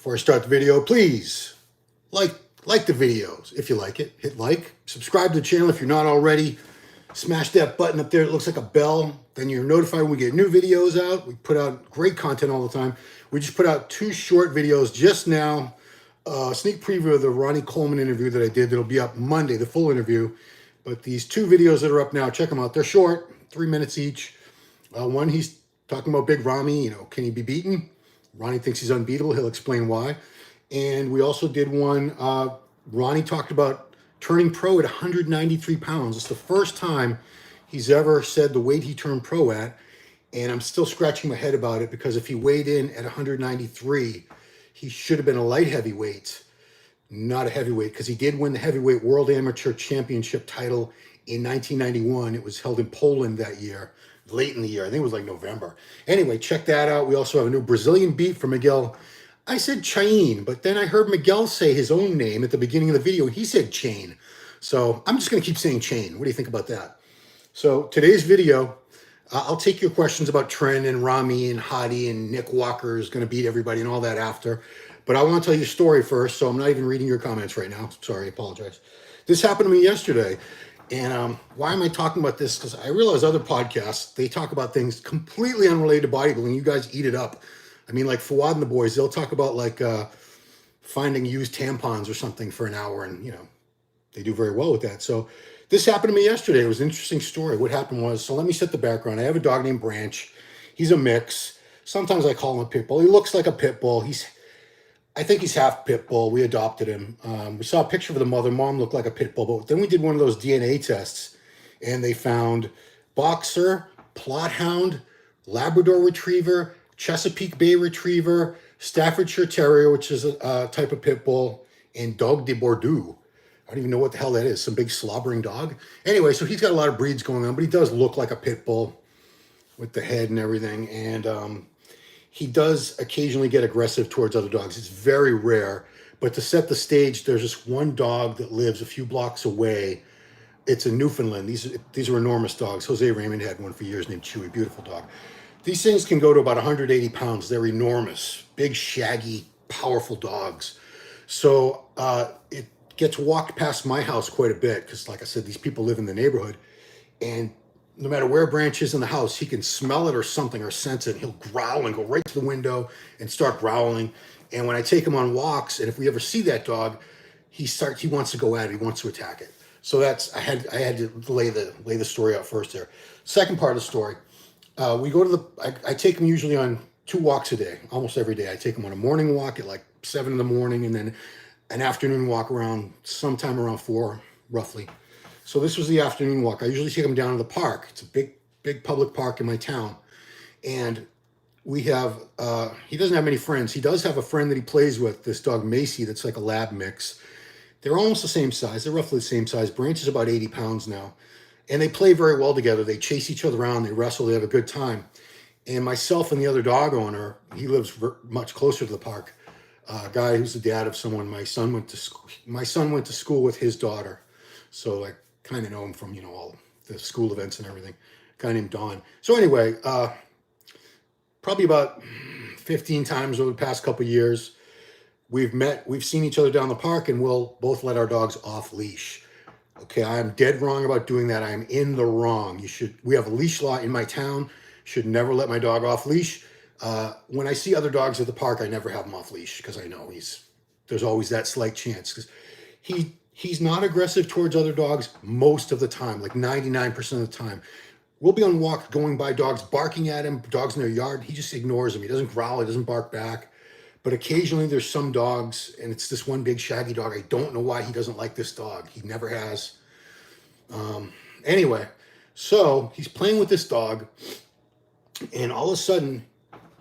Before I start the video, please like the videos. If you like it, hit like. Subscribe to the channel if you're not already. Smash that button up there. It looks like a bell. Then you're notified when we get new videos out. We put out great content all the time. We just put out 2 short videos just now. Sneak preview of the Ronnie Coleman interview that I did. That'll be up Monday, the full interview. But these 2 videos that are up now, check them out. They're short, 3 minutes each. One, he's talking about Big Ramy. Can he be beaten? Ronnie thinks he's unbeatable. He'll explain why. And we also did one, Ronnie talked about turning pro at 193 pounds. It's the first time he's ever said the weight he turned pro at. And I'm still scratching my head about it because if he weighed in at 193, he should have been a light heavyweight, not a heavyweight, because he did win the heavyweight world amateur championship title in 1991. It was held in Poland that year, late in the year. I think it was like November. Anyway, check that out. We also have a new Brazilian beat from Miguel. I said Chain, but then I heard Miguel say his own name at the beginning of the video. He said Chain. So I'm just going to keep saying Chain. What do you think about that? So today's video, I'll take your questions about Trent and Ramy and Hadi and Nick Walker is going to beat everybody and all that after. But I want to tell you a story first, so I'm not even reading your comments right now. Sorry, I apologize. This happened to me yesterday. And why am I talking about this? Because I realize other podcasts, they talk about things completely unrelated to bodybuilding. You guys eat it up. I mean, like Fawad and the boys, they'll talk about like finding used tampons or something for an hour. And, they do very well with that. So this happened to me yesterday. It was an interesting story. What happened was, so let me set the background. I have a dog named Branch. He's a mix. Sometimes I call him a pit bull. He looks like a pit bull. I think he's half pit bull. We adopted him. We saw a picture of the mother. Mom looked like a pit bull. But then we did one of those DNA tests, and they found boxer, plot hound, Labrador retriever, Chesapeake Bay retriever, Staffordshire Terrier, which is a type of pit bull, and Dog de Bordeaux. I don't even know what the hell that is. Some big slobbering dog. Anyway, so he's got a lot of breeds going on, but he does look like a pit bull with the head and everything. And he does occasionally get aggressive towards other dogs. It's very rare. But to set the stage, there's this one dog that lives a few blocks away. It's a Newfoundland. These are enormous dogs. Jose Raymond had one for years named Chewy. Beautiful dog. These things can go to about 180 pounds. They're enormous. Big, shaggy, powerful dogs. So it gets walked past my house quite a bit because, like I said, these people live in the neighborhood. And no matter where Branch is in the house, he can smell it or something or sense it. He'll growl and go right to the window and start growling. And when I take him on walks, and if we ever see that dog, he wants to go at it. He wants to attack it. So I had to lay the story out first there. Second part of the story, we go to I take him usually on 2 walks a day, almost every day. I take him on a morning walk at like 7 in the morning, and then an afternoon walk sometime around 4, roughly. So this was the afternoon walk. I usually take him down to the park. It's a big public park in my town. And we have, he doesn't have many friends. He does have a friend that he plays with, this dog Macy, that's like a lab mix. They're almost the same size. They're roughly the same size. Branch is about 80 pounds now. And they play very well together. They chase each other around. They wrestle. They have a good time. And myself and the other dog owner, he lives much closer to the park, a guy who's the dad of someone my son went to school with his daughter. So I kind of know him from, all the school events and everything. A guy named Don. So anyway, probably about 15 times over the past couple of years, we've seen each other down the park, and we'll both let our dogs off leash. Okay, I am dead wrong about doing that. I am in the wrong. We have a leash law in my town. Should never let my dog off leash. When I see other dogs at the park, I never have him off leash because I know there's always that slight chance. Because he's not aggressive towards other dogs most of the time, like 99% of the time. We'll be on walk going by dogs, barking at him, dogs in their yard. He just ignores them. He doesn't growl. He doesn't bark back. But occasionally there's some dogs, and it's this one big shaggy dog. I don't know why he doesn't like this dog. He never has. Anyway, so he's playing with this dog, and all of a sudden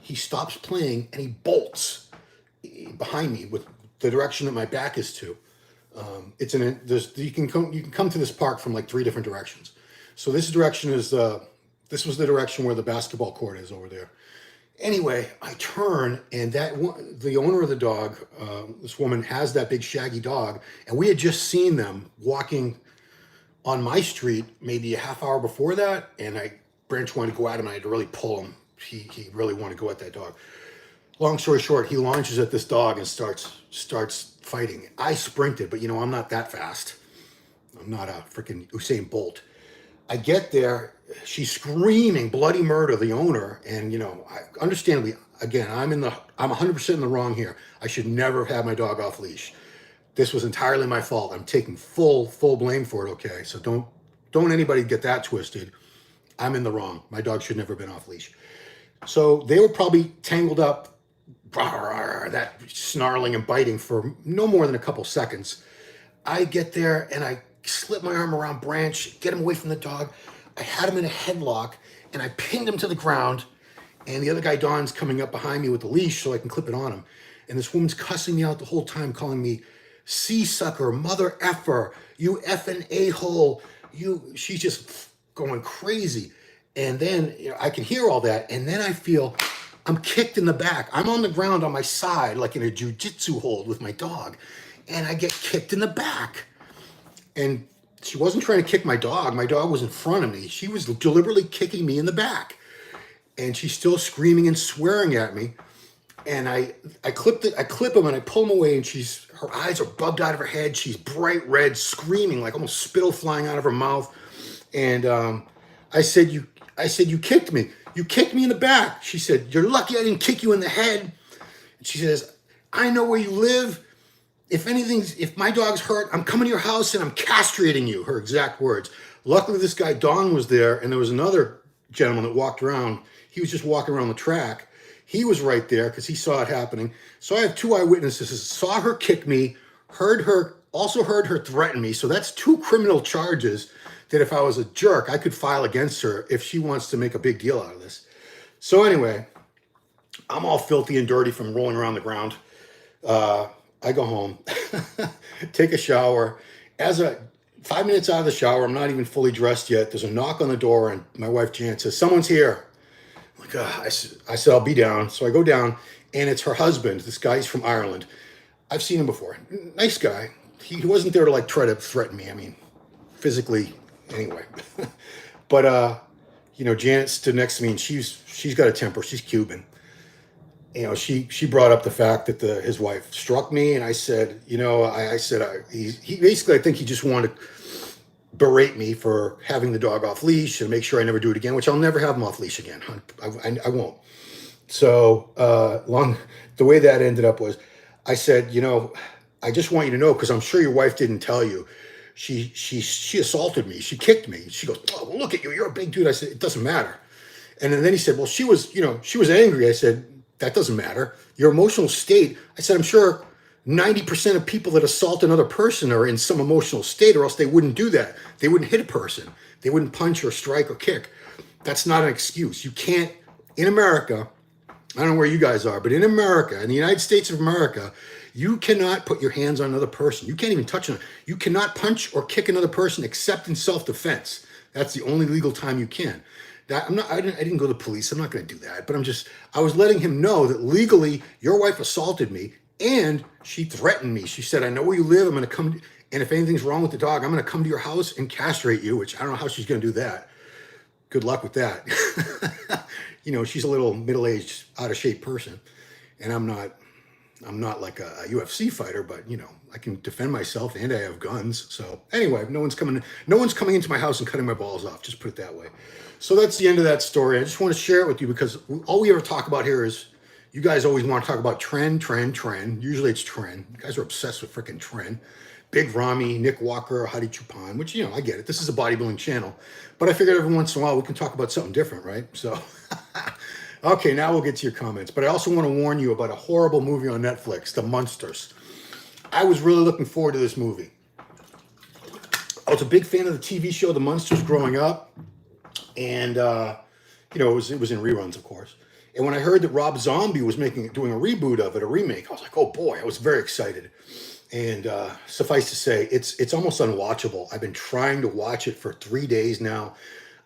he stops playing and he bolts behind me with the direction that my back is to. You can come to this park from like 3 different directions. So this direction is this was the direction where the basketball court is over there. Anyway, I turn, and the owner of the dog, this woman, has that big shaggy dog, and we had just seen them walking on my street maybe a half hour before that, and Branch wanted to go at him, and I had to really pull him. He really wanted to go at that dog. long story short, he launches at this dog and starts fighting. I sprinted, but I'm not that fast. I'm not a freaking Usain Bolt. I get there, she's screaming bloody murder, the owner, and understandably, again, I'm 100% in the wrong here. I should never have my dog off leash. This was entirely my fault. I'm taking full blame for it. Okay, so don't anybody get that twisted. I'm in the wrong. My dog should never have been off leash. So they were probably tangled up, that snarling and biting for no more than a couple seconds. I get there and I slip my arm around Branch, get him away from the dog. I had him in a headlock and I pinned him to the ground. And the other guy, Don's, coming up behind me with the leash so I can clip it on him. And this woman's cussing me out the whole time, calling me sea sucker, mother effer, you effing a-hole. She's just going crazy. And then I can hear all that. And then I feel I'm kicked in the back. I'm on the ground on my side, like in a jujitsu hold with my dog. And I get kicked in the back. And she wasn't trying to kick my dog. My dog was in front of me. She was deliberately kicking me in the back. And she's still screaming and swearing at me. And I clip him and I pull him away, and her eyes are bugged out of her head. She's bright red, screaming, like almost spittle flying out of her mouth. And I said, you kicked me. You kicked me in the back. She said, you're lucky I didn't kick you in the head. And she says, I know where you live. If my dog's hurt, I'm coming to your house and I'm castrating you, her exact words. Luckily, this guy, Don, was there, and there was another gentleman that walked around. He was just walking around the track. He was right there because he saw it happening. So I have two eyewitnesses, saw her kick me, also heard her threaten me. So that's two criminal charges that if I was a jerk, I could file against her if she wants to make a big deal out of this. So anyway, I'm all filthy and dirty from rolling around the ground. I go home, take a shower. 5 minutes out of the shower, I'm not even fully dressed yet. There's a knock on the door, and my wife Jan says, someone's here. I'm like, I said, I'll be down. So I go down, and it's her husband. This guy's from Ireland. I've seen him before. Nice guy. He wasn't there to try to threaten me. I mean, physically, anyway. But Janet stood next to me, and she's got a temper. She's Cuban. She brought up the fact that his wife struck me, and I said, he basically, I think he just wanted to berate me for having the dog off leash and make sure I never do it again, which I'll never have him off leash again. I won't. So the way that ended up was, I said, I just want you to know, because I'm sure your wife didn't tell you, she assaulted me. She kicked me. She goes, oh, well, look at you. You're a big dude. I said, it doesn't matter. And then he said, well, she was angry. I said, that doesn't matter. Your emotional state, I said, I'm sure 90% of people that assault another person are in some emotional state, or else they wouldn't do that. They wouldn't hit a person. They wouldn't punch or strike or kick. That's not an excuse. You can't, in America, I don't know where you guys are, but in America, in the United States of America, you cannot put your hands on another person. You can't even touch them. You cannot punch or kick another person except in self-defense. That's the only legal time you can. I didn't go to the police. I'm not going to do that. But I was letting him know that legally your wife assaulted me and she threatened me. She said, I know where you live. I'm going to come. And if anything's wrong with the dog, I'm going to come to your house and castrate you, which I don't know how she's going to do that. Good luck with that. She's a little middle-aged, out of shape person. And I'm not like a UFC fighter, but I can defend myself and I have guns. So anyway, no one's coming into my house and cutting my balls off. Just put it that way. So that's the end of that story. I just want to share it with you because all we ever talk about here is, you guys always want to talk about trend. Usually it's trend. You guys are obsessed with freaking trend. Big Ramy, Nick Walker, Hadi Chupin, which, I get it. This is a bodybuilding channel. But I figured every once in a while we can talk about something different, right? So, okay, now we'll get to your comments. But I also want to warn you about a horrible movie on Netflix, The Munsters. I was really looking forward to this movie. I was a big fan of the TV show The Munsters growing up. And, it was in reruns, of course. And when I heard that Rob Zombie was doing a reboot of it, a remake, I was like, oh boy, I was very excited. And suffice to say, it's almost unwatchable. I've been trying to watch it for 3 days now.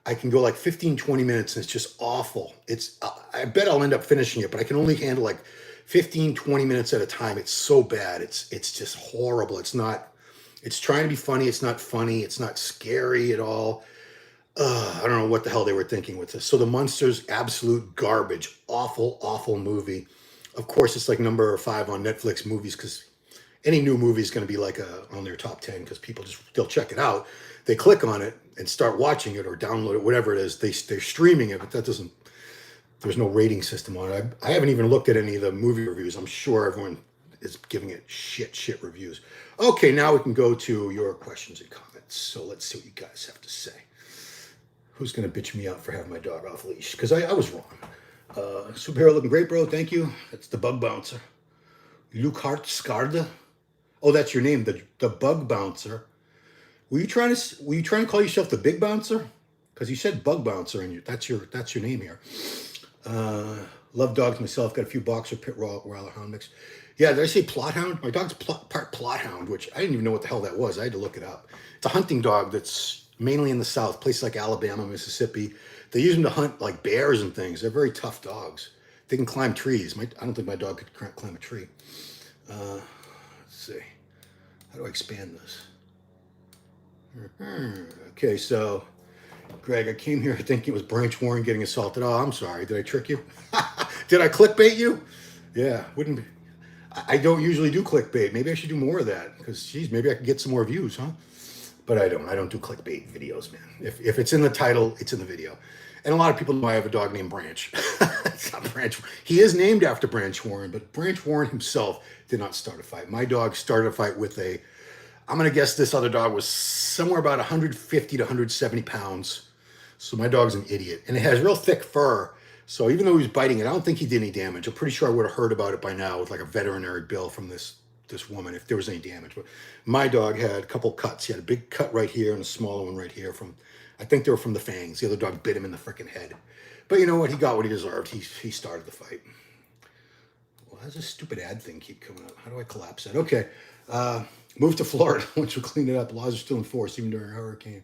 I can go like 15, 20 minutes, and it's just awful. I bet I'll end up finishing it, but I can only handle like 15, 20 minutes at a time. It's so bad. It's just horrible. It's trying to be funny. It's not funny. It's not scary at all. I don't know what the hell they were thinking with this. So The Munsters, absolute garbage. Awful, awful movie. Of course, it's like number 5 on Netflix movies because any new movie is going to be like on their top 10 because people they'll check it out. They click on it and start watching it or download it, whatever it is. They're streaming it, but there's no rating system on it. I haven't even looked at any of the movie reviews. I'm sure everyone is giving it shit reviews. Okay, now we can go to your questions and comments. So let's see what you guys have to say. Who's going to bitch me out for having my dog off leash? Because I was wrong. Superhero looking great, bro. Thank you. That's the bug bouncer. Lukart Skarda. Oh, that's your name, the bug bouncer. Were you trying to call yourself the big bouncer? Because you said bug bouncer, and that's your name here. Love dogs myself. Got a few boxer pit rottweiler hound mix. Yeah, did I say plot hound? My dog's part plot hound, which I didn't even know what the hell that was. I had to look it up. It's a hunting dog that's mainly in the South, places like Alabama, Mississippi. They use them to hunt like bears and things. They're very tough dogs. They can climb trees. I don't think my dog could climb a tree. Let's see. How do I expand this? Okay, so Greg, I came here thinking it was Branch Warren getting assaulted. Oh, I'm sorry. Did I trick you? Did I clickbait you? Yeah, wouldn't be. I don't usually do clickbait. Maybe I should do more of that because, geez, maybe I could get some more views, huh? But I don't. I don't do clickbait videos, man. If it's in the title, it's in the video. And a lot of people know I have a dog named Branch. It's not Branch. He is named after Branch Warren, but Branch Warren himself did not start a fight. My dog started a fight with I'm going to guess this other dog was somewhere about 150 to 170 pounds. So my dog's an idiot. And it has real thick fur. So even though he was biting it, I don't think he did any damage. I'm pretty sure I would have heard about it by now with like a veterinary bill from this woman if there was any damage. But my dog had a couple cuts. He had a big cut right here and a smaller one right here I think they were from the fangs. The other dog bit him in the freaking head. But you know what? He got what he deserved. He started the fight. Well, how's this stupid ad thing keep coming up? How do I collapse that? Okay. Moved to Florida once we cleaned it up. Laws are still in force even during a hurricane.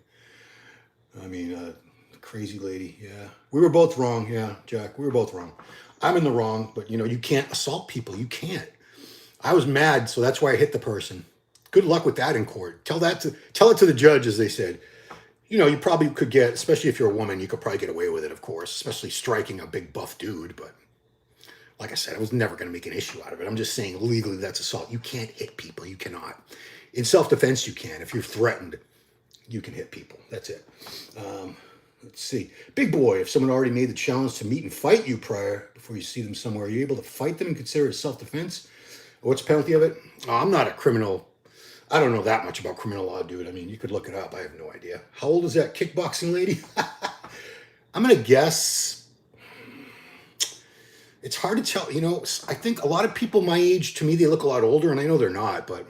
I mean, crazy lady. Yeah. We were both wrong. Yeah, Jack. We were both wrong. I'm in the wrong, but you can't assault people. You can't. I was mad, so that's why I hit the person. Good luck with that in court. Tell it to the judge, as they said. You probably could get, especially if you're a woman, you could probably get away with it, of course, especially striking a big buff dude. But like I said, I was never going to make an issue out of it. I'm just saying legally that's assault. You can't hit people. You cannot. In self-defense, you can. If you're threatened, you can hit people. That's it. Let's see. Big boy, if someone already made the challenge to meet and fight you before you see them somewhere, are you able to fight them and consider it self-defense? What's the penalty of it? Oh, I'm not a criminal. I don't know that much about criminal law, dude. I mean, you could look it up. I have no idea. How old is that kickboxing lady? I'm going to guess. It's hard to tell. I think a lot of people my age, to me, they look a lot older, and I know they're not. But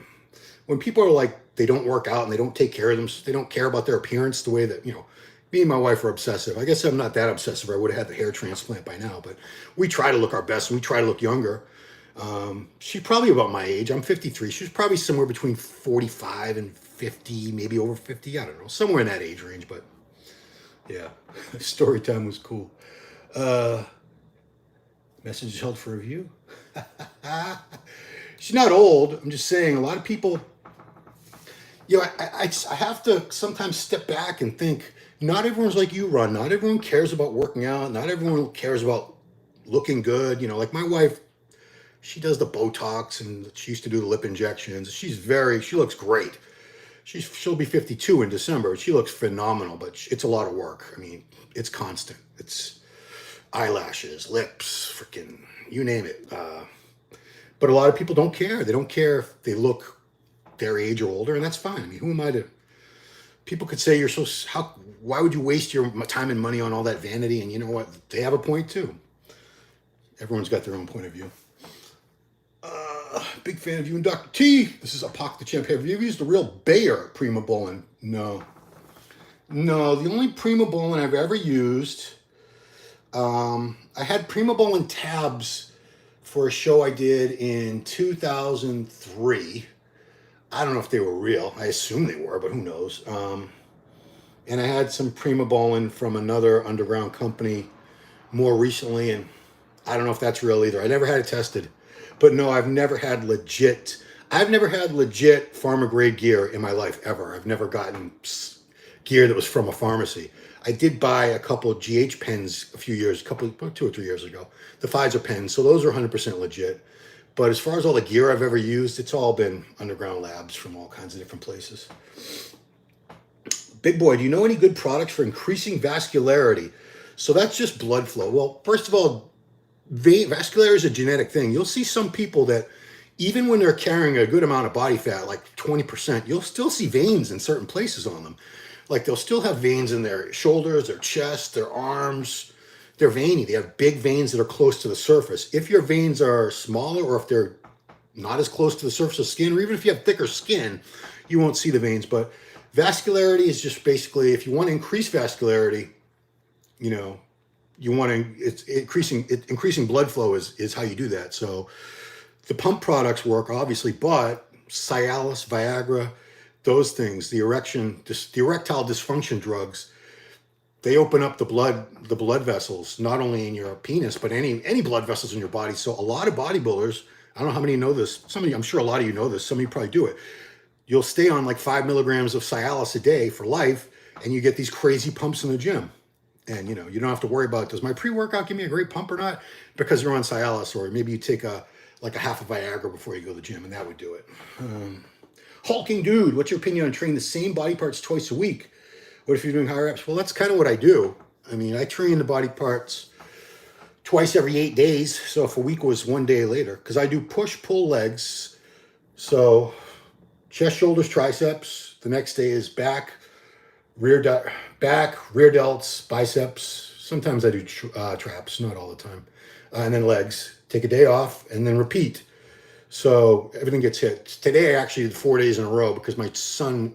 when people are like, they don't work out and they don't take care of them, they don't care about their appearance the way that, me and my wife are obsessive. I guess I'm not that obsessive. I would have had the hair transplant by now. But we try to look our best, and we try to look younger. She's probably about my age. I'm 53. She's probably somewhere between 45 and 50, maybe over 50. I don't know, somewhere in that age range. But yeah, story time was cool. Message held for review. She's not old. I'm just saying a lot of people, I have to sometimes step back and think, not everyone's like you, Ron. Not everyone cares about working out. Not everyone cares about looking good. Like my wife, she does the Botox and she used to do the lip injections. She looks great. She'll be 52 in December. She looks phenomenal, but it's a lot of work. I mean, it's constant. It's eyelashes, lips, freaking, you name it. But a lot of people don't care. They don't care if they look their age or older, and that's fine. I mean, who am I to? People could say why would you waste your time and money on all that vanity? And you know what? They have a point too. Everyone's got their own point of view. Big fan of you and Dr. T. This is Apoc the Champ. Have you ever used a real Bayer Primobolan? No. The only Primobolan I've ever used, I had Primobolan tabs for a show I did in 2003. I don't know if they were real. I assume they were, but who knows? And I had some Primobolan from another underground company more recently, and I don't know if that's real either. I never had it tested. But no, I've never had legit pharma grade gear in my life ever. I've never gotten gear that was from a pharmacy. I did buy a couple of GH pens a few years, 2 or 3 years ago. The Pfizer pens, so those are 100% legit. But as far as all the gear I've ever used, it's all been underground labs from all kinds of different places. Big boy, do you know any good products for increasing vascularity? So that's just blood flow. Well, first of all, vascularity is a genetic thing. You'll see some people that even when they're carrying a good amount of body fat, like 20%, you'll still see veins in certain places on them. Like they'll still have veins in their shoulders, their chest, their arms. They're veiny. They have big veins that are close to the surface. If your veins are smaller or if they're not as close to the surface of skin, or even if you have thicker skin, you won't see the veins. But vascularity is just basically, if you want to increase vascularity, you want to, it's increasing blood flow is how you do that. So the pump products work obviously, but Cialis, Viagra, those things, the erectile dysfunction drugs, they open up the blood vessels, not only in your penis, but any blood vessels in your body. So a lot of bodybuilders, I don't know how many know this. I'm sure a lot of you know this. Some of you probably do it. You'll stay on like 5 milligrams of Cialis a day for life, and you get these crazy pumps in the gym. And you don't have to worry about, does my pre-workout give me a great pump or not? Because you're on Cialis, or maybe you take a half of Viagra before you go to the gym, and that would do it. Hulking dude, what's your opinion on training the same body parts twice a week? What if you're doing high reps? Well, that's kind of what I do. I mean, I train the body parts twice every 8 days. So if a week was 1 day later, because I do push-pull legs. So chest, shoulders, triceps. The next day is back, rear delts, biceps. Sometimes I do traps, not all the time. And then legs. Take a day off and then repeat. So everything gets hit. Today I actually did 4 days in a row because my son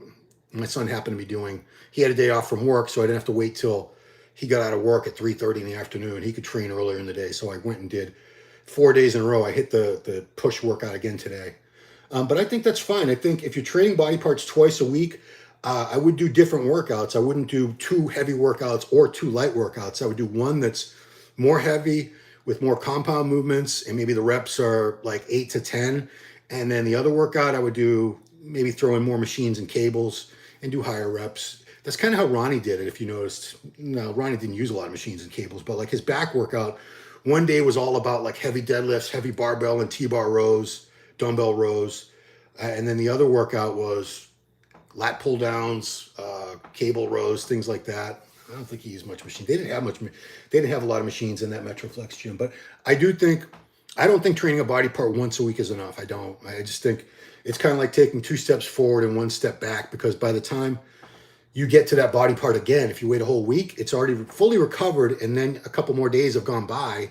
happened to be he had a day off from work, so I didn't have to wait till he got out of work at 3:30 in the afternoon. He could train earlier in the day. So I went and did 4 days in a row. I hit the push workout again today. But I think that's fine. I think if you're training body parts twice a week, I would do different workouts. I wouldn't do 2 heavy workouts or 2 light workouts. I would do one that's more heavy with more compound movements, and maybe the reps are like 8 to 10. And then the other workout I would do, maybe throw in more machines and cables and do higher reps. That's kind of how Ronnie did it, if you noticed. No, Ronnie didn't use a lot of machines and cables, but like his back workout, one day was all about like heavy deadlifts, heavy barbell and T-bar rows, dumbbell rows. And then the other workout was lat pull downs, cable rows, things like that. I don't think he used much machine. They didn't have a lot of machines in that Metroflex gym, but I don't think training a body part once a week is enough. I just think it's kind of like taking 2 steps forward and 1 step back, because by the time you get to that body part again, if you wait a whole week, it's already fully recovered, and then a couple more days have gone by,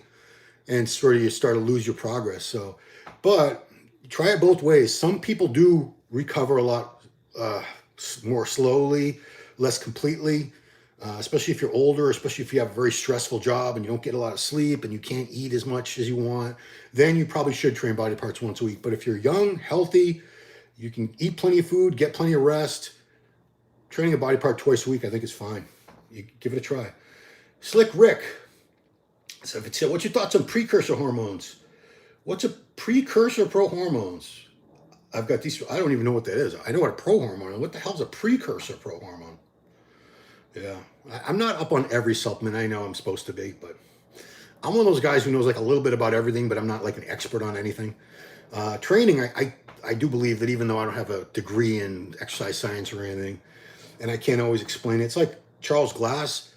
and sort of you start to lose your progress. So, but try it both ways. Some people do recover a lot more slowly, less completely, especially if you're older, especially if you have a very stressful job and you don't get a lot of sleep and you can't eat as much as you want. Then you probably should train body parts once a week. But if you're young, healthy, you can eat plenty of food, get plenty of rest, training a body part twice a week, I think is fine. You give it a try. Slick Rick. So if it's, what's your thoughts on precursor hormones? What's a precursor pro-hormones? I've got these, I don't even know what that is. I know what a pro-hormone is. What the hell's a precursor pro-hormone? Yeah, I'm not up on every supplement. I know I'm supposed to be, but I'm one of those guys who knows like a little bit about everything, but I'm not like an expert on anything. Training, I do believe that even though I don't have a degree in exercise science or anything, and I can't always explain it. It's like Charles Glass.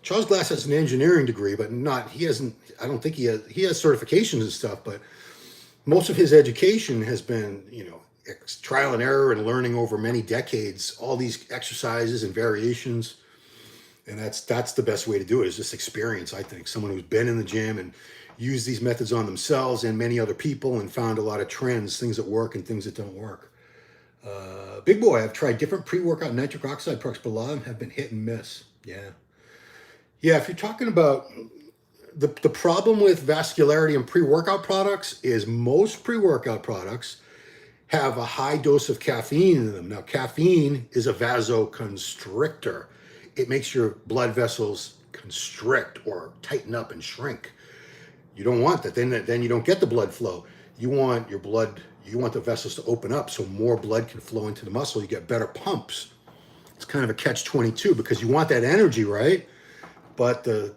Charles Glass has an engineering degree, but I don't think he has certifications and stuff, but most of his education has been, trial and error and learning over many decades, all these exercises and variations. And that's the best way to do it, is just experience, I think. Someone who's been in the gym and used these methods on themselves and many other people and found a lot of trends, things that work and things that don't work. Big boy, I've tried different pre-workout nitric oxide products, but a lot of them have been hit and miss. Yeah, if you're talking about the problem with vascularity and pre-workout products is most pre-workout products have a high dose of caffeine in them. Now, caffeine is a vasoconstrictor. It makes your blood vessels constrict or tighten up and shrink. You don't want that. Then you don't get the blood flow. You want the vessels to open up so more blood can flow into the muscle. You get better pumps. it's kind of a catch-22 because you want that energy, right? But the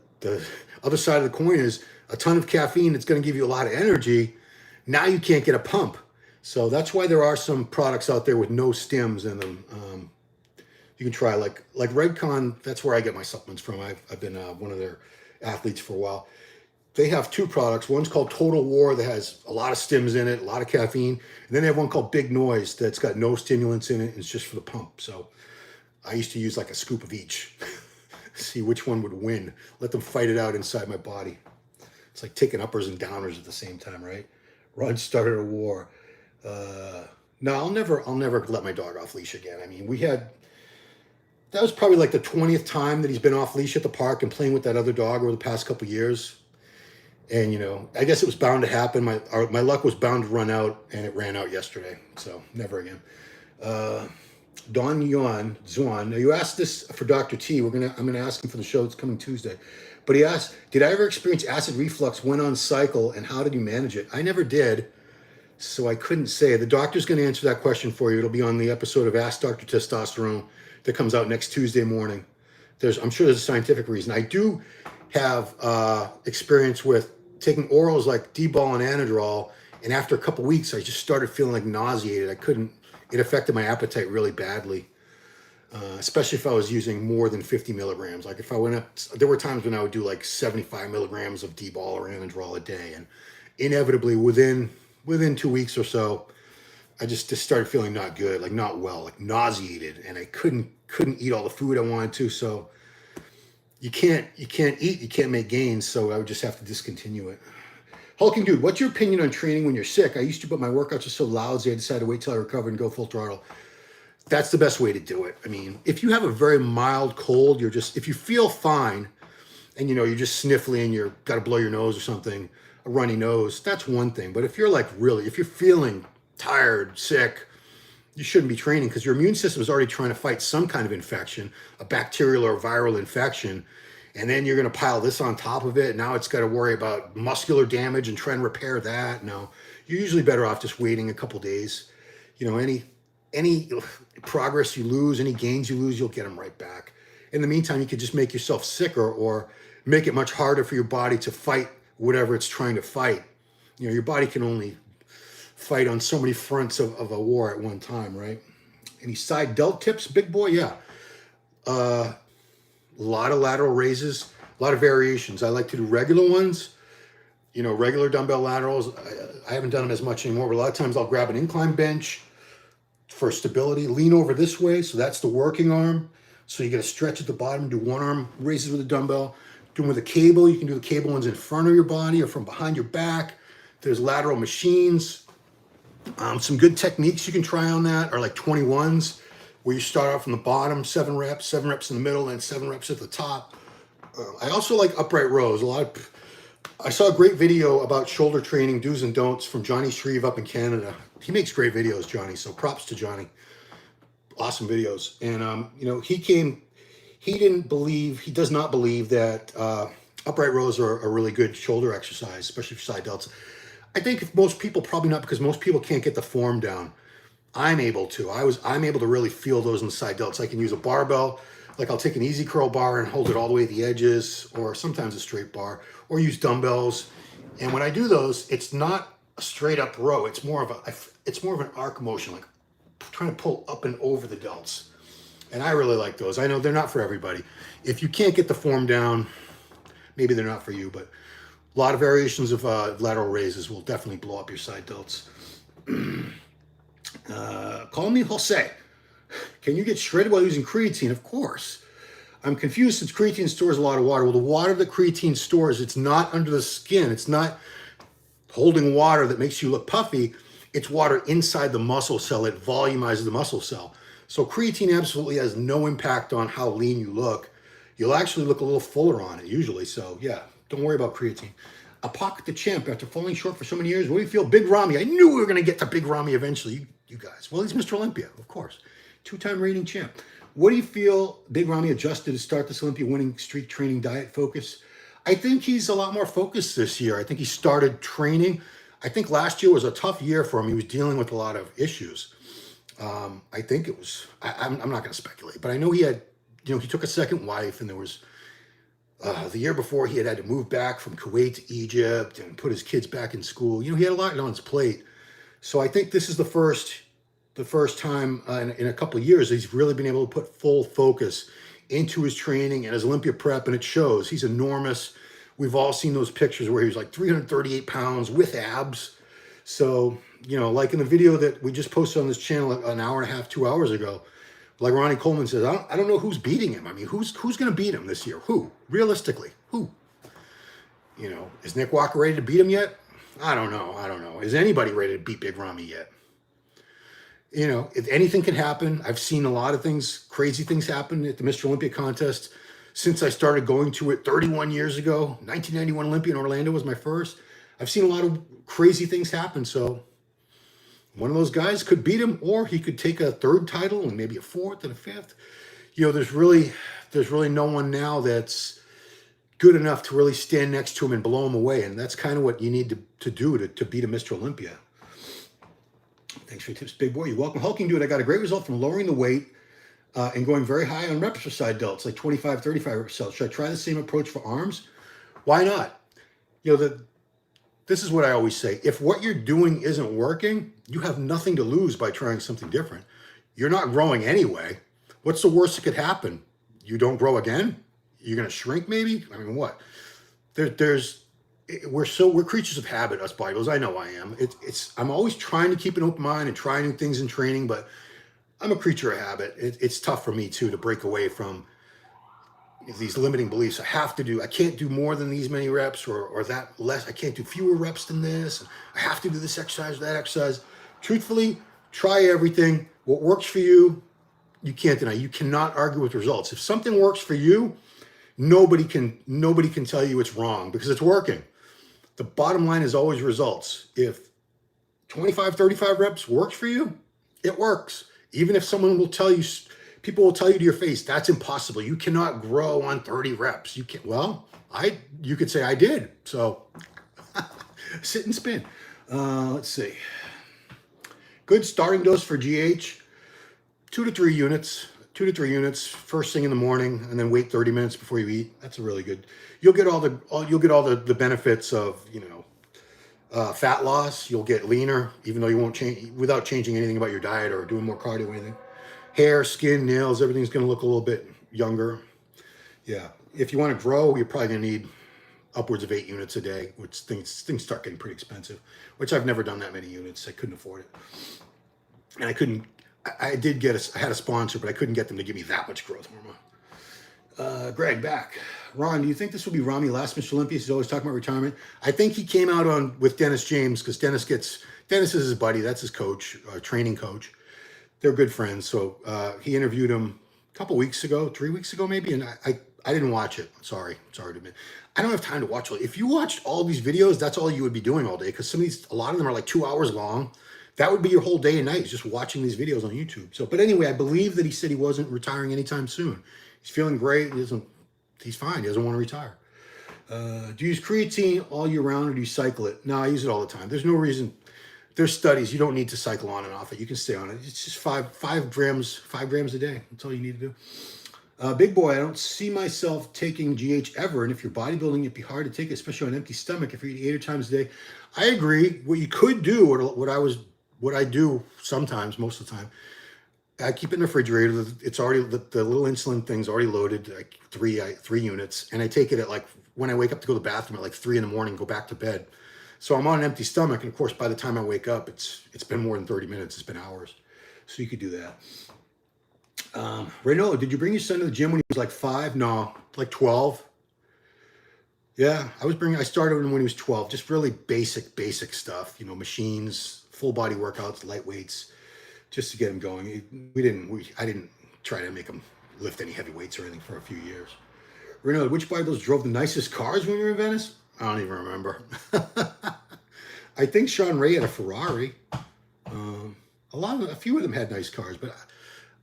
other side of the coin is a ton of caffeine that's going to give you a lot of energy. Now you can't get a pump. So that's why there are some products out there with no stims in them. You can try like Redcon. That's where I get my supplements from. I've been one of their athletes for a while. They have two products. One's called Total War that has a lot of stims in it, a lot of caffeine. And then they have one called Big Noise that's got no stimulants in it. And it's just for the pump. So I used to use like a scoop of each. See which one would win. Let them fight it out inside my body. It's like taking uppers and downers at the same time, right? Rod started a war. No, I'll never let my dog off leash again. I mean, that was probably like the 20th time that he's been off leash at the park and playing with that other dog over the past couple of years. And, you know, I guess it was bound to happen. My luck was bound to run out, and it ran out yesterday. So never again. Don Yuan Zuan. Now you asked this for Dr. T. I'm gonna ask him for the show that's coming Tuesday. But he asked, did I ever experience acid reflux when on cycle, and how did you manage it? I never did, so I couldn't say. The doctor's going to answer that question for you. It'll be on the episode of Ask Dr. Testosterone that comes out next Tuesday morning. I'm sure there's a scientific reason. I do have experience with taking orals like D-bol and Anadrol, and after a couple weeks, I just started feeling like nauseated. It affected my appetite really badly, especially if I was using more than 50 milligrams. Like if I went up, there were times when I would do like 75 milligrams of D-bol or Anadrol a day, and inevitably within 2 weeks or so, I just started feeling not good, like not well, like nauseated, and I couldn't eat all the food I wanted to. So you can't eat, you can't make gains. So I would just have to discontinue it. Hulking Dude, what's your opinion on training when you're sick? I used to, but my workouts are so lousy, I decided to wait till I recover and go full throttle. That's the best way to do it. I mean, if you have a very mild cold, if you feel fine and, you know, you're just sniffly and you've got to blow your nose or something, a runny nose, that's one thing. But if you're if you're feeling tired, sick, you shouldn't be training because your immune system is already trying to fight some kind of infection, a bacterial or viral infection. And then you're going to pile this on top of it. Now it's got to worry about muscular damage and try and repair that. No, you're usually better off just waiting a couple days. You know, any progress you lose, any gains you lose, you'll get them right back. In the meantime, you could just make yourself sicker or make it much harder for your body to fight whatever it's trying to fight. You know, your body can only fight on so many fronts of a war at one time, right? Any side delt tips, big boy? Yeah. A lot of lateral raises, a lot of variations. I like to do regular ones, you know, regular dumbbell laterals. I haven't done them as much anymore, but a lot of times I'll grab an incline bench for stability, lean over this way. So that's the working arm. So you get a stretch at the bottom, do one arm raises with a dumbbell. Do them with a cable. You can do the cable ones in front of your body or from behind your back. There's lateral machines. Some good techniques you can try on that are like 21s, where you start out from the bottom, 7 reps in the middle, and 7 reps at the top. I also like upright rows. I saw a great video about shoulder training do's and don'ts from Johnny Shreve up in Canada. He makes great videos, Johnny, so props to Johnny. Awesome videos. And, you know, he does not believe that upright rows are a really good shoulder exercise, especially for side delts. I think most people, probably not, because most people can't get the form down. I'm able to. I'm able to really feel those in the side delts. I can use a barbell, like I'll take an easy curl bar and hold it all the way to the edges, or sometimes a straight bar, or use dumbbells. And when I do those, it's not a straight up row. It's more of an arc motion, like trying to pull up and over the delts. And I really like those. I know they're not for everybody. If you can't get the form down, maybe they're not for you, but a lot of variations of lateral raises will definitely blow up your side delts. Call me Jose. Can you get shredded while using creatine? Of course. I'm confused since creatine stores a lot of water. Well, the water that creatine stores, it's not under the skin. It's not holding water that makes you look puffy. It's water inside the muscle cell. It volumizes the muscle cell. So creatine absolutely has no impact on how lean you look. You'll actually look a little fuller on it usually. So yeah, don't worry about creatine. A pocket the champ after falling short for so many years. What do you feel? Big Ramy. I knew we were going to get to Big Ramy eventually. You guys. Well, he's Mr. Olympia, of course. 2-time reigning champ. What do you feel Big Ramy adjusted to start this Olympia winning streak training diet focus? I think he's a lot more focused this year. I think he started training. I think last year was a tough year for him. He was dealing with a lot of issues. I think it was, I'm not going to speculate, but I know he had, he took a second wife, and there was, the year before he had to move back from Kuwait to Egypt and put his kids back in school. He had a lot on his plate. So I think this is the first time in a couple of years he's really been able to put full focus into his training and his Olympia prep, and it shows. He's enormous. We've all seen those pictures where he was like 338 pounds with abs. So, like in the video that we just posted on this channel an hour and a half, 2 hours ago, like Ronnie Coleman says, I don't know who's beating him. I mean, who's going to beat him this year? Who? Realistically, who? Is Nick Walker ready to beat him yet? I don't know. Is anybody ready to beat Big Ramy yet? If anything can happen. I've seen a lot of things, crazy things happen at the Mr. Olympia contest since I started going to it 31 years ago. 1991 Olympia in Orlando was my first. I've seen a lot of crazy things happen. So one of those guys could beat him, or he could take a third title and maybe a fourth and a fifth. There's really no one now that's good enough to really stand next to him and blow him away. And that's kind of what you need to do to beat a Mr. Olympia. Thanks for your tips, big boy. You're welcome. Hulking dude, I got a great result from lowering the weight and going very high on reps for side delts, like 25, 35 reps. Should I try the same approach for arms? Why not? This is what I always say. If what you're doing isn't working, you have nothing to lose by trying something different. You're not growing anyway. What's the worst that could happen? You don't grow again? You're going to shrink maybe? I mean, what? We're creatures of habit, us bodybuilders. I know I am. I'm always trying to keep an open mind and try new things in training, but I'm a creature of habit. It's tough for me too to break away from these limiting beliefs. I can't do more than these many reps or that less. I can't do fewer reps than this. I have to do this exercise, that exercise. Truthfully, try everything. What works for you, you can't deny. You cannot argue with results. If something works for you, nobody can tell you it's wrong because it's working. The bottom line is always results. If 25, 35 reps works for you, it works. Even if people will tell you to your face, that's impossible. You cannot grow on 30 reps. You could say I did. So sit and spin. Let's see. Good starting dose for GH, 2 to 3 units. 2 to 3 units first thing in the morning, and then wait 30 minutes before you eat. That's a really good. You'll get all the benefits of fat loss. You'll get leaner, even though you won't change without changing anything about your diet or doing more cardio or anything. Hair, skin, nails, everything's going to look a little bit younger. Yeah, if you want to grow, you're probably going to need upwards of 8 units a day, which things start getting pretty expensive. Which I've never done that many units. I couldn't afford it, and I couldn't. I had a sponsor, but I couldn't get them to give me that much growth hormone. Greg, back. Ron, do you think this will be Ramy last Mr. Olympia? He's always talking about retirement. I think he came out with Dennis James because Dennis is his buddy. That's his coach, training coach. They're good friends. So he interviewed him a couple weeks ago, 3 weeks ago maybe, and I didn't watch it. Sorry to admit. I don't have time to watch it. If you watched all these videos, that's all you would be doing all day because a lot of them are like 2 hours long. That would be your whole day and night, just watching these videos on YouTube. So, but anyway, I believe that he said he wasn't retiring anytime soon. He's feeling great. He's fine. He doesn't want to retire. Do you use creatine all year round, or do you cycle it? No, I use it all the time. There's no reason. There's studies. You don't need to cycle on and off it. You can stay on it. It's just 5 grams a day. That's all you need to do. Big boy, I don't see myself taking GH ever. And if you're bodybuilding, it'd be hard to take it, especially on an empty stomach if you're eating 8 times a day. I agree. What you could do, what I do sometimes, most of the time, I keep it in the refrigerator. It's already, the little insulin thing's already loaded, like 3 units. And I take it at when I wake up to go to the bathroom at like 3 in the morning, go back to bed. So I'm on an empty stomach. And of course, by the time I wake up, it's been more than 30 minutes. It's been hours. So you could do that. Renault, did you bring your son to the gym when he was like 5? No, like 12. Yeah, I started when he was 12. Just really basic stuff, machines, full body workouts, light weights, just to get him going. I didn't try to make him lift any heavy weights or anything for a few years. Renaud, which bodybuilders drove the nicest cars when you were in Venice? I don't even remember. I think Sean Ray had a Ferrari. A few of them had nice cars, but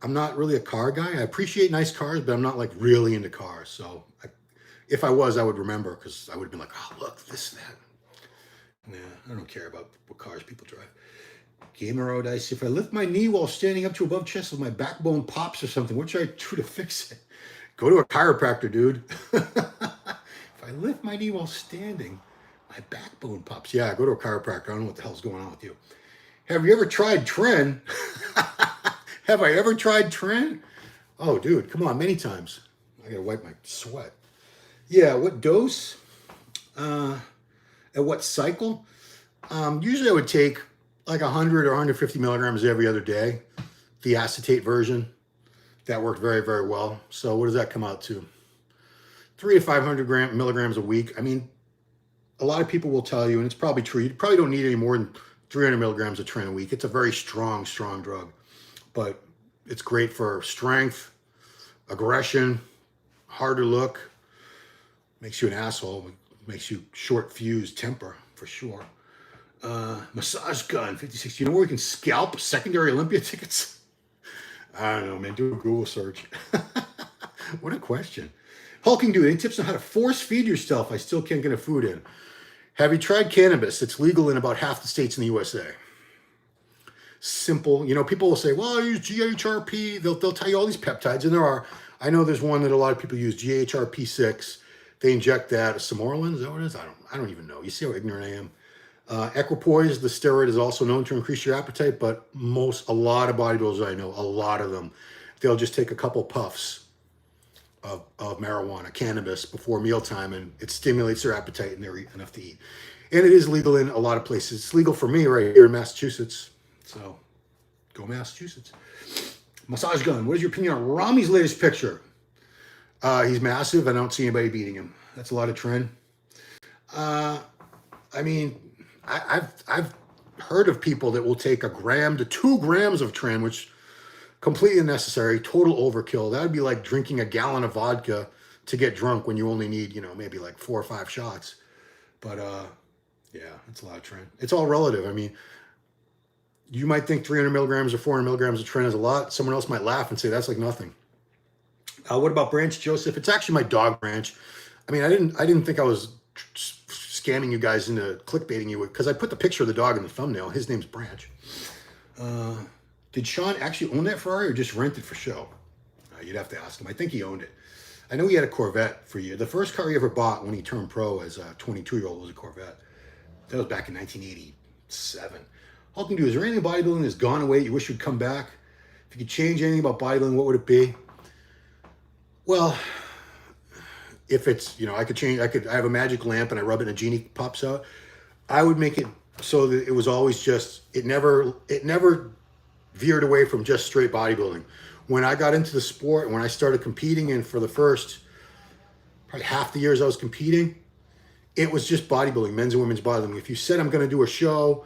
I'm not really a car guy. I appreciate nice cars, but I'm not like really into cars. So if I was, I would remember because I would have been like, oh, look, this, that. Nah, I don't care about what cars people drive. Gamer out, I see. If I lift my knee while standing up to above chest, with my backbone pops or something, what should I do to fix it? Go to a chiropractor, dude. If I lift my knee while standing, my backbone pops. Yeah, go to a chiropractor. I don't know what the hell's going on with you. Have you ever tried Tren? Have I ever tried Tren? Oh, dude, come on, many times. I gotta wipe my sweat. Yeah, what dose? At what cycle? Usually I would take like 100 or 150 milligrams every other day. The acetate version. That worked very, very well. So what does that come out to? 300 to 500 milligrams a week. I mean, a lot of people will tell you, and it's probably true, you probably don't need any more than 300 milligrams of Tren a week. It's a very strong, strong drug. But it's great for strength, aggression, harder look. Makes you an asshole. Makes you short fuse temper, for sure. Massage gun, 56. You know where we can scalp secondary Olympia tickets? I don't know, man. Do a Google search. What a question. Hulking dude, any tips on how to force feed yourself? I still can't get enough food in. Have you tried cannabis? It's legal in about half the states in the USA. Simple. You know, people will say, well, I use GHRP. They'll tell you all these peptides, and there are. I know there's one that a lot of people use, GHRP6. They inject that. Samoralin, is that what it is? I don't even know. You see how ignorant I am. Equipoise, the steroid, is also known to increase your appetite, but a lot of bodybuilders I know, a lot of them, they'll just take a couple puffs of marijuana, cannabis before mealtime, and it stimulates their appetite and they're enough to eat. And it is legal in a lot of places. It's legal for me right here in Massachusetts. So go Massachusetts. Massage gun. What is your opinion on Rami's latest picture? He's massive. I don't see anybody beating him. That's a lot of Tren. I mean, I've heard of people that will take 1 gram to 2 grams of Tren, which completely unnecessary, total overkill. That would be like drinking a gallon of vodka to get drunk when you only need, you know, maybe like 4 or 5 shots. But yeah, it's a lot of Tren. It's all relative. I mean, you might think 300 milligrams or 400 milligrams of Tren is a lot. Someone else might laugh and say that's like nothing. What about Branch Joseph? It's actually my dog Branch. I mean, I didn't think I was scamming you guys into clickbaiting you because I put the picture of the dog in the thumbnail. His name's Branch. Did Sean actually own that Ferrari or just rent it for show? You'd have to ask him. I think he owned it. I know he had a Corvette for years. The first car he ever bought when he turned pro as a 22-year-old was a Corvette. That was back in 1987. Hulking dude, is there anything about bodybuilding that's gone away you wish would come back? If you could change anything about bodybuilding, what would it be? Well, if it's, you know, I have a magic lamp and I rub it and a genie pops out. I would make it so that it was always just, it never veered away from just straight bodybuilding. When I got into the sport, when I started competing, and for the first probably half the years I was competing, it was just bodybuilding, men's and women's bodybuilding. If you said I'm going to do a show,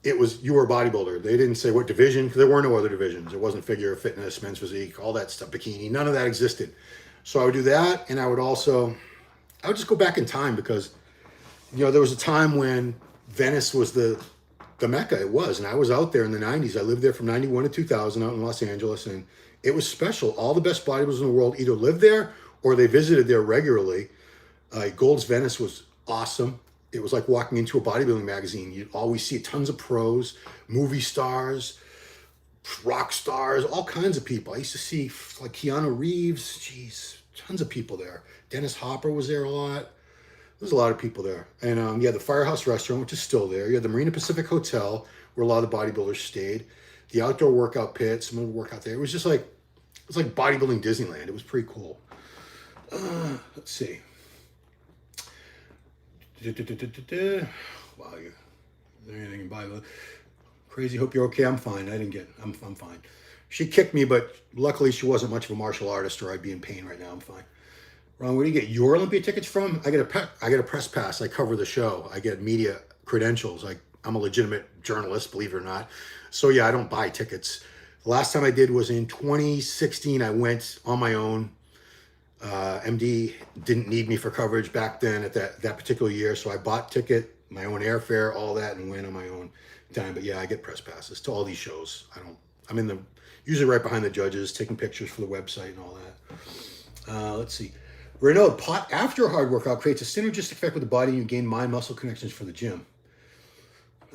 it was, you were a bodybuilder. They didn't say what division, because there were no other divisions. There wasn't figure, fitness, men's physique, all that stuff, bikini, none of that existed. So I would do that, and I would just go back in time because, you know, there was a time when Venice was the Mecca. It was, and I was out there in the 90s. I lived there from 91 to 2000 out in Los Angeles, and it was special. All the best bodybuilders in the world either lived there or they visited there regularly. Gold's Venice was awesome. It was like walking into a bodybuilding magazine. You'd always see tons of pros, movie stars, rock stars, all kinds of people. I used to see like Keanu Reeves, geez, tons of people there. Dennis Hopper was there a lot. There's a lot of people there. And yeah, the Firehouse Restaurant, which is still there. You had the Marina Pacific Hotel, where a lot of the bodybuilders stayed. The outdoor workout pit, some of them work out there. It was just like, it was like bodybuilding Disneyland. It was pretty cool. Let's see. Wow, is there anything in bodybuilding? Crazy, hope you're okay. I'm fine. I'm fine. She kicked me, but luckily she wasn't much of a martial artist, or I'd be in pain right now. I'm fine. Ron, where do you get your Olympia tickets from? I get a press pass. I cover the show. I get media credentials. I'm a legitimate journalist, believe it or not. So yeah, I don't buy tickets. The last time I did was in 2016. I went on my own. MD didn't need me for coverage back then at that particular year. So I bought ticket, my own airfare, all that, and went on my own time. But yeah, I get press passes to all these shows. I'm usually right behind the judges, taking pictures for the website and all that. Let's see. Renaud, pot after a hard workout creates a synergistic effect with the body, and you gain mind-muscle connections for the gym.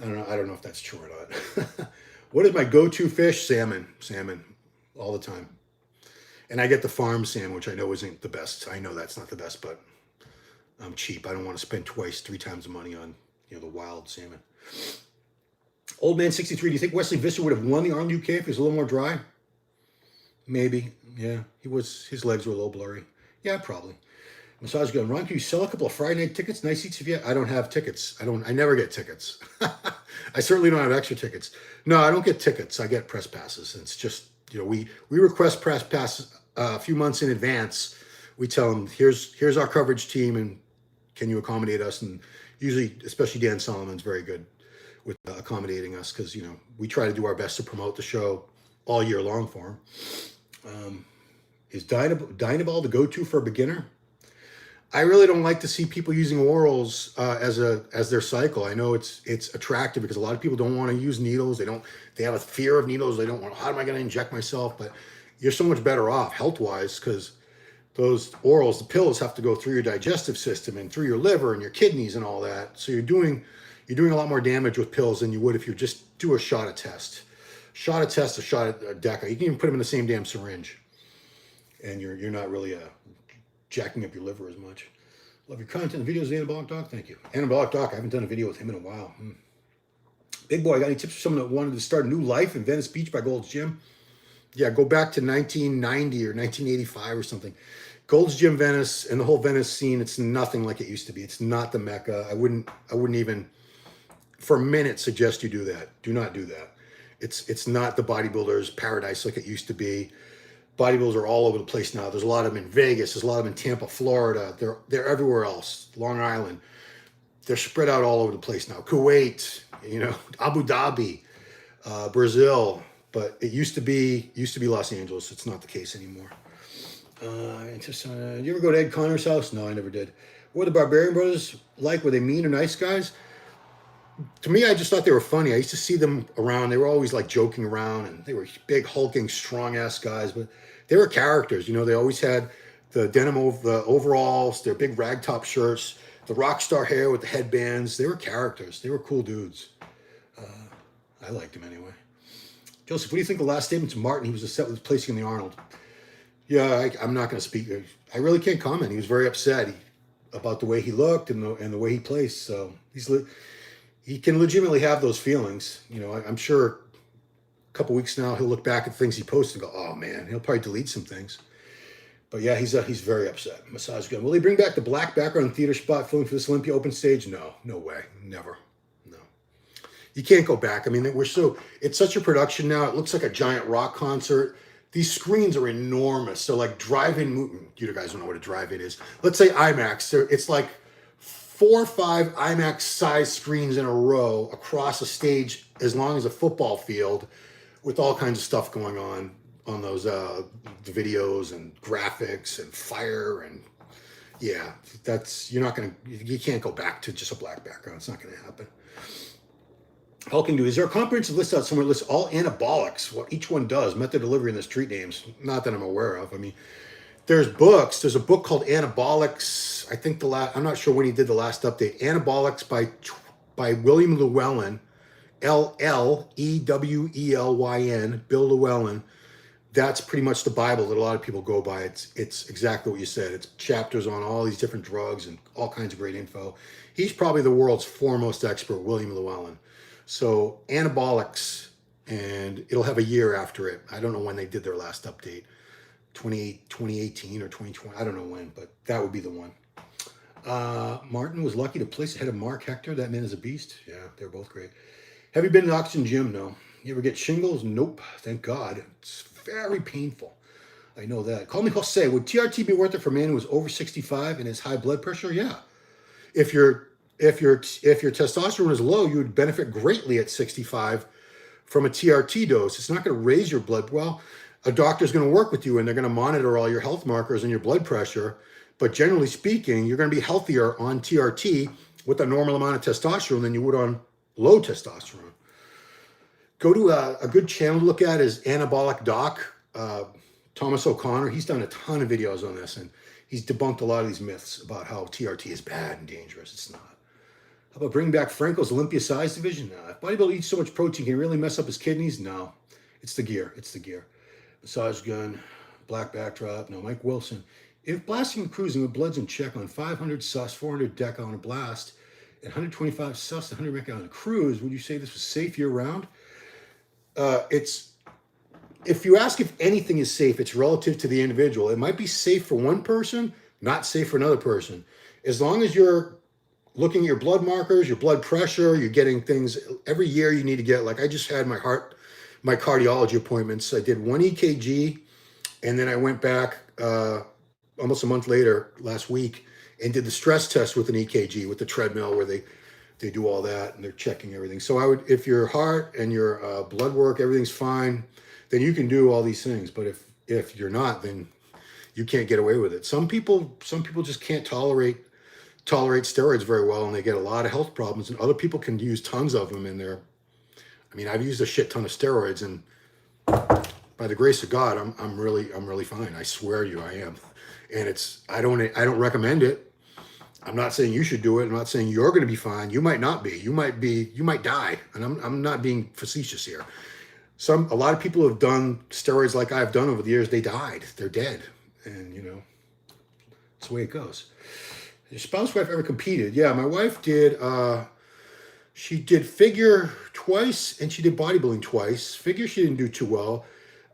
I don't know if that's true or not. What is my go-to fish? Salmon. Salmon. All the time. And I get the farm salmon, which I know isn't the best. I know that's not the best, but I'm cheap. I don't want to spend twice, 3 times the money on, the wild salmon. Old Man 63, do you think Wesley Visser would have won the Arnold UK if he was a little more dry? Maybe. Yeah. His legs were a little blurry. Yeah, probably. Massage gun. Ron, can you sell a couple of Friday night tickets? Nice seats if you. I don't have tickets. I never get tickets. I certainly don't have extra tickets. No, I don't get tickets. I get press passes. It's just, we request press passes a few months in advance. We tell them, here's our coverage team, and can you accommodate us? And usually, especially Dan Solomon's very good with accommodating us, because we try to do our best to promote the show all year long for him. Is Dynabol the go-to for a beginner? I really don't like to see people using orals as their cycle. I know it's attractive because a lot of people don't want to use needles. They have a fear of needles. They don't want, how am I going to inject myself? But you're so much better off health-wise, because those orals, the pills, have to go through your digestive system and through your liver and your kidneys and all that. So you're doing a lot more damage with pills than you would if you just do a shot of test. A shot of DECA. You can even put them in the same damn syringe, and you're not really jacking up your liver as much. Love your content. The videos of the Anabolic Doc. Thank you. Anabolic Doc. I haven't done a video with him in a while. Big boy, got any tips for someone that wanted to start a new life in Venice Beach by Gold's Gym? Yeah, go back to 1990 or 1985 or something. Gold's Gym Venice and the whole Venice scene, it's nothing like it used to be. It's not the Mecca. I wouldn't even for a minute suggest you do that. Do not do that. It's not the bodybuilder's paradise like it used to be. Bodybuilders are all over the place now. There's a lot of them in Vegas. There's a lot of them in Tampa, Florida. They're everywhere else. Long Island. They're spread out all over the place now. Kuwait, Abu Dhabi, Brazil. But it used to be Los Angeles. It's not the case anymore. Did you ever go to Ed Connor's house? No, I never did. What were the Barbarian Brothers like? Were they mean or nice guys? To me, I just thought they were funny. I used to see them around. They were always like joking around, and they were big, hulking, strong-ass guys. But they were characters. They always had the denim over the overalls, their big ragtop shirts, the rock star hair with the headbands. They were characters. They were cool dudes. I liked them anyway. Joseph, what do you think of the last statement to Martin? He was upset with his placing in the Arnold. Yeah, I'm not going to speak. I really can't comment. He was very upset about the way he looked and the way he placed. So he can legitimately have those feelings. I'm sure a couple weeks now he'll look back at things he posted and go, oh man, he'll probably delete some things. But yeah, he's very upset. Massage gun. Will he bring back the black background theater spot filming for this Olympia open stage? No way. Never. No. You can't go back. I mean, it's such a production now. It looks like a giant rock concert. These screens are enormous. They're like drive-in. You guys don't know what a drive-in is. Let's say IMAX. It's like 4 or 5 IMAX size screens in a row across a stage as long as a football field, with all kinds of stuff going on those the videos and graphics and fire, and yeah, you can't go back to just a black background. It's not gonna happen. Hulking dude, is there a comprehensive list out somewhere that lists all anabolics, what each one does, method of delivery, and the street names? Not that I'm aware of. I mean, there's books. There's a book called Anabolics. I think I'm not sure when he did the last update. Anabolics by William Llewellyn, Llewelyn, Bill Llewellyn. That's pretty much the Bible that a lot of people go by. It's exactly what you said. It's chapters on all these different drugs and all kinds of great info. He's probably the world's foremost expert, William Llewellyn. So Anabolics, and it'll have a year after it. I don't know when they did their last update. 2018 or 2020. I don't know when, but that would be the one. Martin was lucky to place ahead of Mark Hector. That man is a beast. Yeah, they're both great. Have you been to the Oxygen Gym? No. You ever get shingles? Nope. Thank God. It's very painful. I know that. Call me Jose. Would TRT be worth it for a man who is over 65 and has high blood pressure? Yeah. If your testosterone is low, you would benefit greatly at 65 from a TRT dose. It's not going to raise your blood. Well, a doctor's going to work with you and they're going to monitor all your health markers and your blood pressure. But generally speaking, you're going to be healthier on TRT with a normal amount of testosterone than you would on low testosterone. Go to a good channel to look at is Anabolic Doc, Thomas O'Connor. He's done a ton of videos on this, and he's debunked a lot of these myths about how TRT is bad and dangerous. It's not. How about bringing back Franco's Olympia size division? Nah. If bodybuilder eats so much protein, can he really mess up his kidneys? No. It's the gear. It's the gear. Massage gun, black backdrop. No, Mike Wilson. If blasting and cruising with bloods in check on 500 sus, 400 deca on a blast, and 125 sus, 100 deca on a cruise, would you say this was safe year round? If you ask if anything is safe, it's relative to the individual. It might be safe for one person, not safe for another person. As long as you're looking at your blood markers, your blood pressure, you're getting things every year you need to get. Like I just had my cardiology appointments. I did one EKG, and then I went back almost a month later last week and did the stress test with an EKG with the treadmill where they do all that and they're checking everything. So I would, if your heart and your blood work, everything's fine, then you can do all these things. But if you're not, then you can't get away with it. Some people just can't tolerate steroids very well, and they get a lot of health problems, and other people can use tons of them in their, I mean, I've used a shit ton of steroids, and by the grace of God, I'm really fine. I swear to you, I am. And I don't recommend it. I'm not saying you should do it. I'm not saying you're going to be fine. You might not be. You might die. And I'm not being facetious here. A lot of people who have done steroids like I've done over the years, they died. They're dead. And it's the way it goes. Your spouse wife ever competed? Yeah, my wife did. She did figure twice and she did bodybuilding twice. Figure she didn't do too well.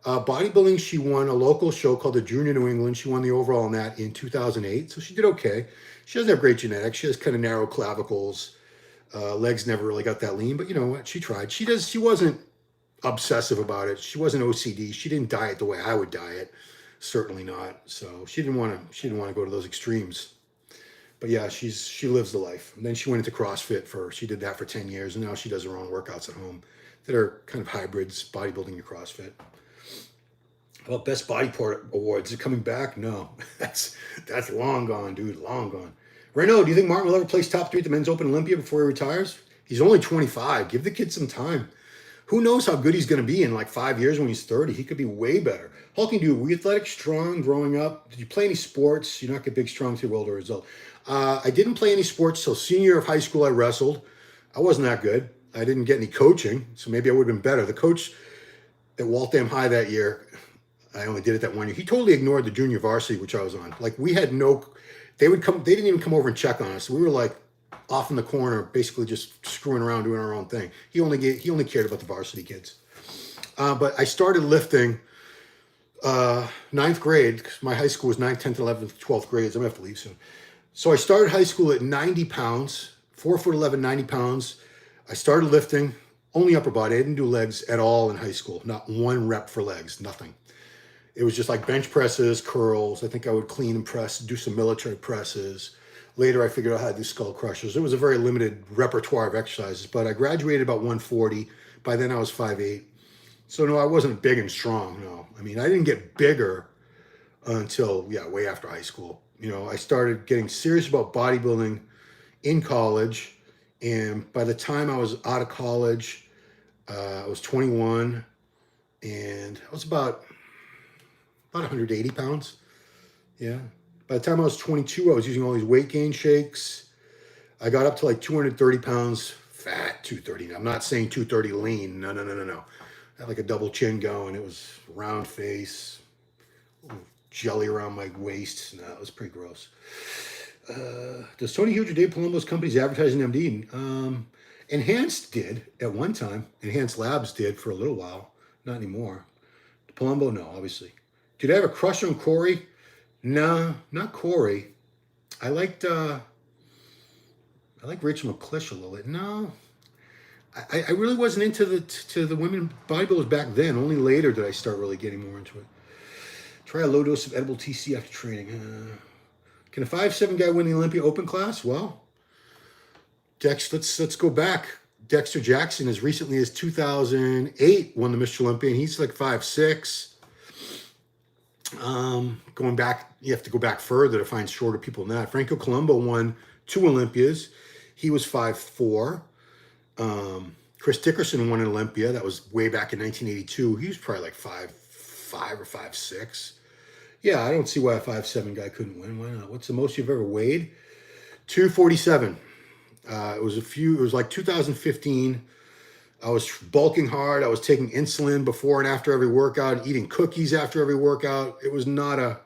Bodybuilding, she won a local show called the Junior New England. She won the overall in that in 2008. So she did okay. She doesn't have great genetics. She has kind of narrow clavicles. Legs never really got that lean, but you know what? She tried. She wasn't obsessive about it. She wasn't OCD. She didn't diet the way I would diet. Certainly not. So she didn't want to go to those extremes. But yeah, she lives the life. And then she went into CrossFit she did that for 10 years, and now she does her own workouts at home that are kind of hybrids, bodybuilding and CrossFit. How about Best Body Part Awards? Is it coming back? No. That's long gone, dude. Long gone. Reno, do you think Martin will ever place top 3 at the Men's Open Olympia before he retires? He's only 25. Give the kid some time. Who knows how good he's going to be in like 5 years when he's 30? He could be way better. Hulking dude, were you athletic, strong growing up? Did you play any sports? You're not get big, strong to your older result. I didn't play any sports till senior year of high school. I wrestled. I wasn't that good. I didn't get any coaching, so maybe I would have been better. The coach at Waltham High that year, I only did it that one year. He totally ignored the junior varsity, which I was on. Like they didn't even come over and check on us. We were like off in the corner, basically just screwing around, doing our own thing. He only cared about the varsity kids. But I started lifting 9th grade, because my high school was 9th, 10th, 11th, 12th grades. I'm gonna have to leave soon. So I started high school at 90 pounds, 4'11", 90 pounds. I started lifting, only upper body. I didn't do legs at all in high school. Not one rep for legs, nothing. It was just like bench presses, curls. I think I would clean and press, do some military presses. Later, I figured out how to do skull crushers. It was a very limited repertoire of exercises, but I graduated about 140. By then, I was 5'8". So no, I wasn't big and strong, no. I mean, I didn't get bigger until, way after high school. I started getting serious about bodybuilding in college. And by the time I was out of college, I was 21 and I was about 180 pounds. Yeah. By the time I was 22, I was using all these weight gain shakes. I got up to like 230 pounds, fat 230. I'm not saying 230 lean. No. I had like a double chin going. It was round face, jelly around my waist. No, it was pretty gross. Does Tony Huge or Dave Palumbo's companies advertising MD? Enhanced did at one time. Enhanced Labs did for a little while. Not anymore. Palumbo, no, obviously. Did I have a crush on Corey? No, not Corey. I liked Rachel McClish a little bit. No, I really wasn't into the women bodybuilders back then. Only later did I start really getting more into it. Try a low dose of edible TC after training. Can a 5'7" guy win the Olympia Open class? Well, let's go back. Dexter Jackson, as recently as 2008, won the Mr. Olympia, and he's like 5'6". Going back, you have to go back further to find shorter people than that. Franco Colombo won 2 Olympias. He was 5'4". Chris Dickerson won an Olympia. That was way back in 1982. He was probably like 5'5" or 5'6". Yeah, I don't see why a 5'7" guy couldn't win. Why not? What's the most you've ever weighed? 247. It was like 2015. I was bulking hard. I was taking insulin before and after every workout, eating cookies after every workout. It was not a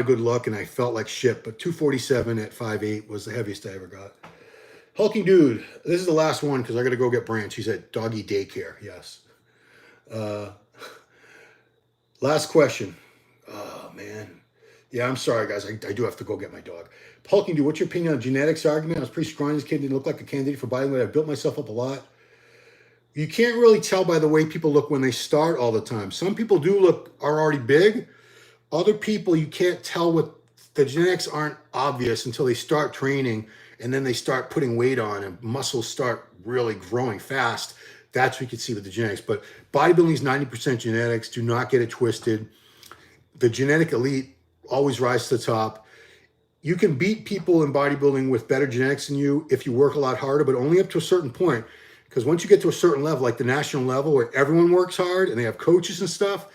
good look, and I felt like shit. But 247 at 5'8" was the heaviest I ever got. Hulking dude, this is the last one because I got to go get Branch. He's at doggy daycare. Yes. Last question. Oh, man. Yeah, I'm sorry, guys. I do have to go get my dog. Hulking dude, what's your opinion on genetics argument? I was pretty scrawny as a kid. Didn't look like a candidate for bodybuilding. I built myself up a lot. You can't really tell by the way people look when they start all the time. Some people are already big. Other people, you can't tell what the genetics aren't obvious until they start training, and then they start putting weight on and muscles start really growing fast. That's what you can see with the genetics. But bodybuilding is 90% genetics. Do not get it twisted. The genetic elite always rise to the top. You can beat people in bodybuilding with better genetics than you if you work a lot harder, but only up to a certain point. Because once you get to a certain level, like the national level where everyone works hard and they have coaches and stuff,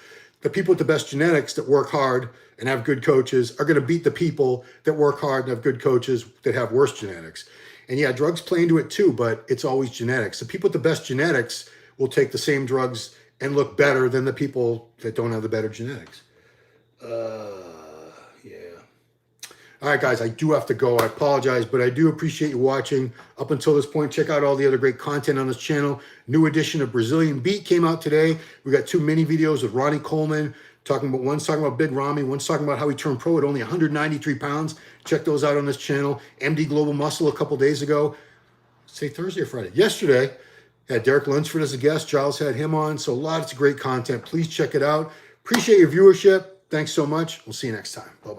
the people with the best genetics that work hard and have good coaches are going to beat the people that work hard and have good coaches that have worse genetics. And yeah, drugs play into it too, but it's always genetics. The people with the best genetics will take the same drugs and look better than the people that don't have the better genetics. All right, guys, I do have to go. I apologize, but I do appreciate you watching up until this point. Check out all the other great content on this channel. New edition of Brazilian Beat came out today. We got 2 mini videos with Ronnie Coleman. One's talking about Big Ramy, one's talking about how he turned pro at only 193 pounds. Check those out on this channel. MD Global Muscle a couple days ago. Say Thursday or Friday. Yesterday, had Derek Lunsford as a guest. Giles had him on. So lots of great content. Please check it out. Appreciate your viewership. Thanks so much. We'll see you next time. Bye-bye.